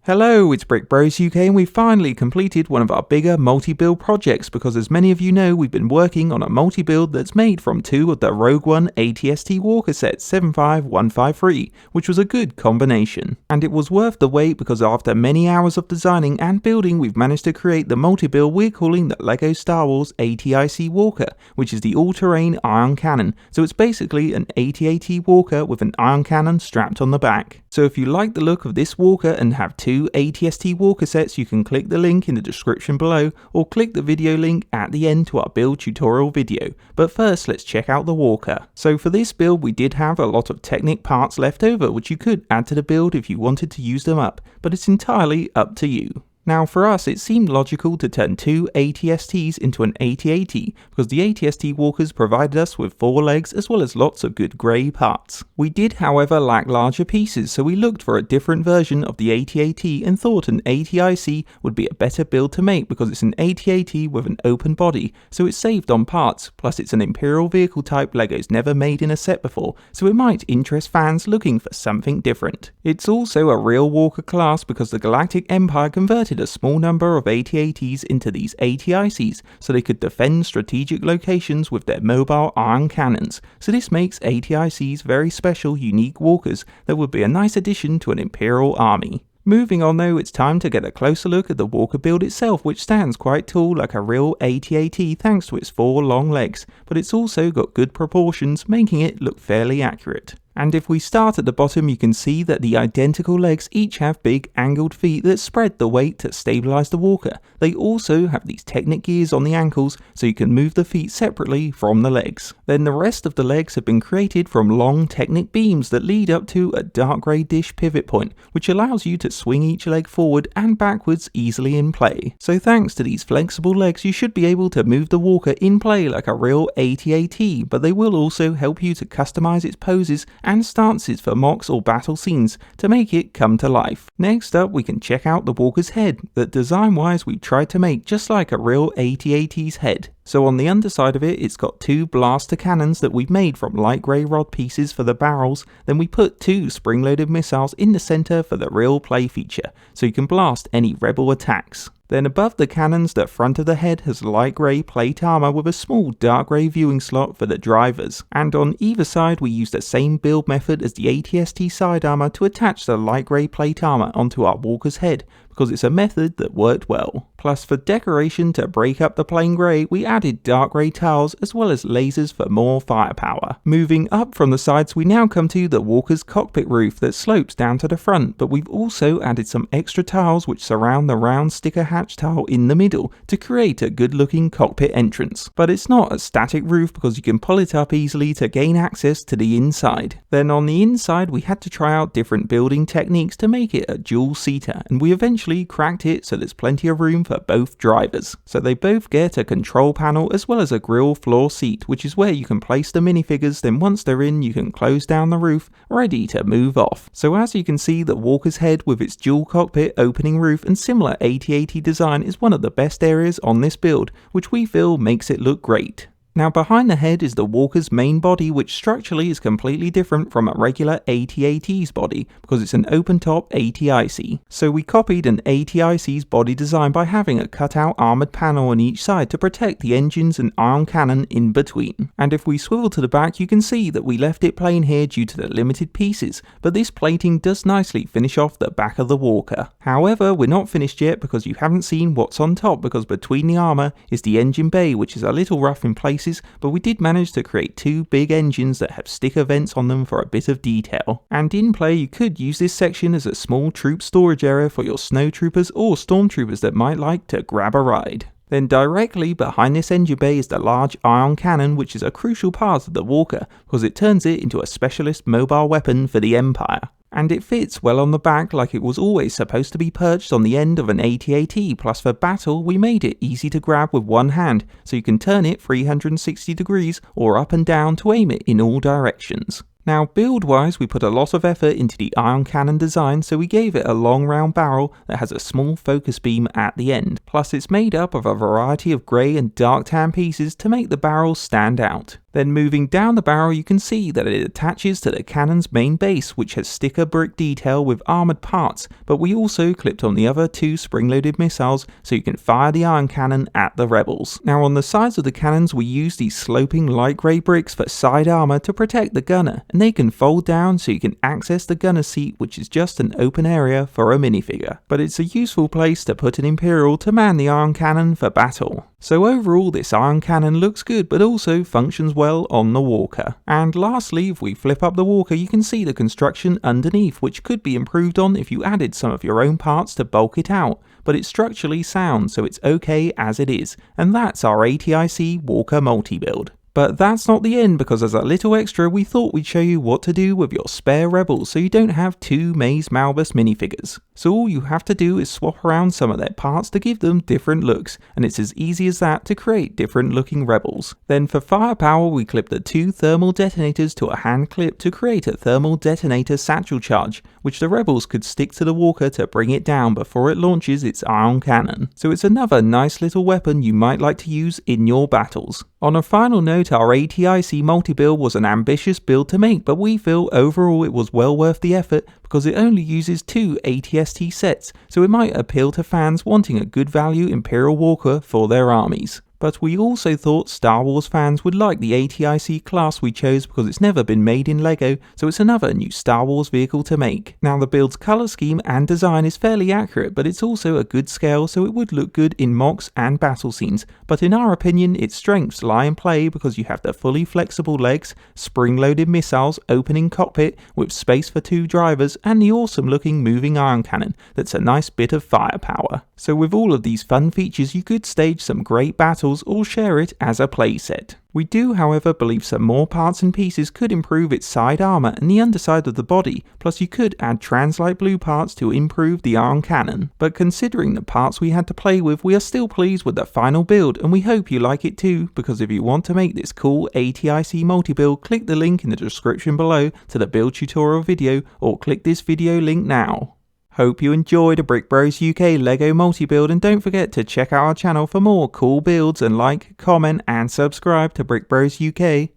Hello, it's Brick Bros UK and we've finally completed one of our bigger multi-build projects because as many of you know we've been working on a multi-build that's made from two of the Rogue One ATST Walker sets 75153, which was a good combination. And it was worth the wait because after many hours of designing and building we've managed to create the multi-build we're calling the LEGO Star Wars ATIC Walker, which is the all-terrain ion cannon. So it's basically an AT-AT Walker with an ion cannon strapped on the back. So if you like the look of this walker and have two ATST Walker sets, you can click the link in the description below or click the video link at the end to our build tutorial video. But first let's check out the walker. So for this build we did have a lot of Technic parts left over which you could add to the build if you wanted to use them up, but it's entirely up to you. Now for us it seemed logical to turn two ATSTs into an AT-AT because the ATST walkers provided us with 4 legs as well as lots of good grey parts. We did however lack larger pieces, so we looked for a different version of the AT-AT and thought an ATIC would be a better build to make because it's an AT-AT with an open body, so it's saved on parts, plus it's an Imperial vehicle type LEGO's never made in a set before, so it might interest fans looking for something different. It's also a real walker class because the Galactic Empire converted a small number of AT-ATs into these ATICs so they could defend strategic locations with their mobile ion cannons, so this makes ATICs very special unique walkers that would be a nice addition to an Imperial army. Moving on though, it's time to get a closer look at the walker build itself, which stands quite tall like a real AT-AT thanks to its 4 long legs, but it's also got good proportions making it look fairly accurate. And if we start at the bottom you can see that the identical legs each have big angled feet that spread the weight to stabilise the walker. They also have these Technic gears on the ankles so you can move the feet separately from the legs. Then the rest of the legs have been created from long Technic beams that lead up to a dark grey dish pivot point, which allows you to swing each leg forward and backwards easily in play. So thanks to these flexible legs you should be able to move the walker in play like a real AT-AT, but they will also help you to customise its poses and stances for mocks or battle scenes to make it come to life. Next up we can check out the walker's head that design wise we tried to make just like a real AT-AT's head. So on the underside of it, it's got 2 blaster cannons that we've made from light grey rod pieces for the barrels, then we put 2 spring-loaded missiles in the centre for the real play feature, so you can blast any rebel attacks. Then above the cannons, the front of the head has light grey plate armour with a small dark grey viewing slot for the drivers. And on either side we used the same build method as the ATST side armour to attach the light grey plate armour onto our walker's head, because it's a method that worked well. Plus for decoration to break up the plain grey, we added dark grey tiles as well as lasers for more firepower. Moving up from the sides we now come to the walker's cockpit roof that slopes down to the front, but we've also added some extra tiles which surround the round sticker hatch tile in the middle to create a good looking cockpit entrance. But it's not a static roof because you can pull it up easily to gain access to the inside. Then on the inside we had to try out different building techniques to make it a dual seater, and we eventually cracked it so there's plenty of room for both drivers. So they both get a control panel as well as a grille floor seat, which is where you can place the minifigures, then once they're in you can close down the roof ready to move off. So as you can see, the walker's head with its dual cockpit opening roof and similar AT-AT design is one of the best areas on this build, which we feel makes it look great. Now behind the head is the walker's main body, which structurally is completely different from a regular AT-AT's body because it's an open top ATIC. So we copied an ATIC's body design by having a cutout armoured panel on each side to protect the engines and ion cannon in between. And if we swivel to the back you can see that we left it plain here due to the limited pieces, but this plating does nicely finish off the back of the walker. However, we're not finished yet because you haven't seen what's on top, because between the armour is the engine bay, which is a little rough in places, but we did manage to create 2 big engines that have sticker vents on them for a bit of detail. And in play you could use this section as a small troop storage area for your snowtroopers or stormtroopers that might like to grab a ride. Then directly behind this engine bay is the large ion cannon, which is a crucial part of the walker because it turns it into a specialist mobile weapon for the Empire. And it fits well on the back like it was always supposed to be perched on the end of an AT-AT, plus for battle we made it easy to grab with one hand, so you can turn it 360 degrees or up and down to aim it in all directions. Now build wise, we put a lot of effort into the ion cannon design, so we gave it a long round barrel that has a small focus beam at the end, plus it's made up of a variety of grey and dark tan pieces to make the barrel stand out. Then moving down the barrel, you can see that it attaches to the cannon's main base, which has sticker brick detail with armoured parts, but we also clipped on the other 2 spring-loaded missiles so you can fire the ion cannon at the rebels. Now on the sides of the cannons, we use these sloping light grey bricks for side armour to protect the gunner, and they can fold down so you can access the gunner seat, which is just an open area for a minifigure. But it's a useful place to put an Imperial to man the ion cannon for battle. So overall this ion cannon looks good, but also functions well on the walker. And lastly, if we flip up the walker, you can see the construction underneath, which could be improved on if you added some of your own parts to bulk it out, but it's structurally sound, so it's okay as it is. And that's our ATIC walker multi-build. But that's not the end, because as a little extra we thought we'd show you what to do with your spare rebels so you don't have 2 Maze Malbus minifigures. So all you have to do is swap around some of their parts to give them different looks, and it's as easy as that to create different looking rebels. Then for firepower, we clipped the 2 thermal detonators to a hand clip to create a thermal detonator satchel charge, which the rebels could stick to the walker to bring it down before it launches its ion cannon. So it's another nice little weapon you might like to use in your battles. On a final note, our ATIC multi-build was an ambitious build to make, but we feel overall it was well worth the effort because it only uses 2 ATST sets, so it might appeal to fans wanting a good value Imperial Walker for their armies. But we also thought Star Wars fans would like the ATIC class we chose because it's never been made in LEGO, so it's another new Star Wars vehicle to make. Now the build's colour scheme and design is fairly accurate, but it's also a good scale, so it would look good in mocks and battle scenes. But in our opinion, its strengths lie in play because you have the fully flexible legs, spring-loaded missiles, opening cockpit with space for 2 drivers, and the awesome looking moving ion cannon that's a nice bit of firepower. So with all of these fun features, you could stage some great battles or share it as a playset. We do, however, believe some more parts and pieces could improve its side armour and the underside of the body, plus you could add Translite Blue parts to improve the ion cannon. But considering the parts we had to play with, we are still pleased with the final build, and we hope you like it too, because if you want to make this cool ATIC multi-build, click the link in the description below to the build tutorial video, or click this video link now. Hope you enjoyed a Brick Bros UK LEGO multi-build, and don't forget to check out our channel for more cool builds, and like, comment and subscribe to Brick Bros UK.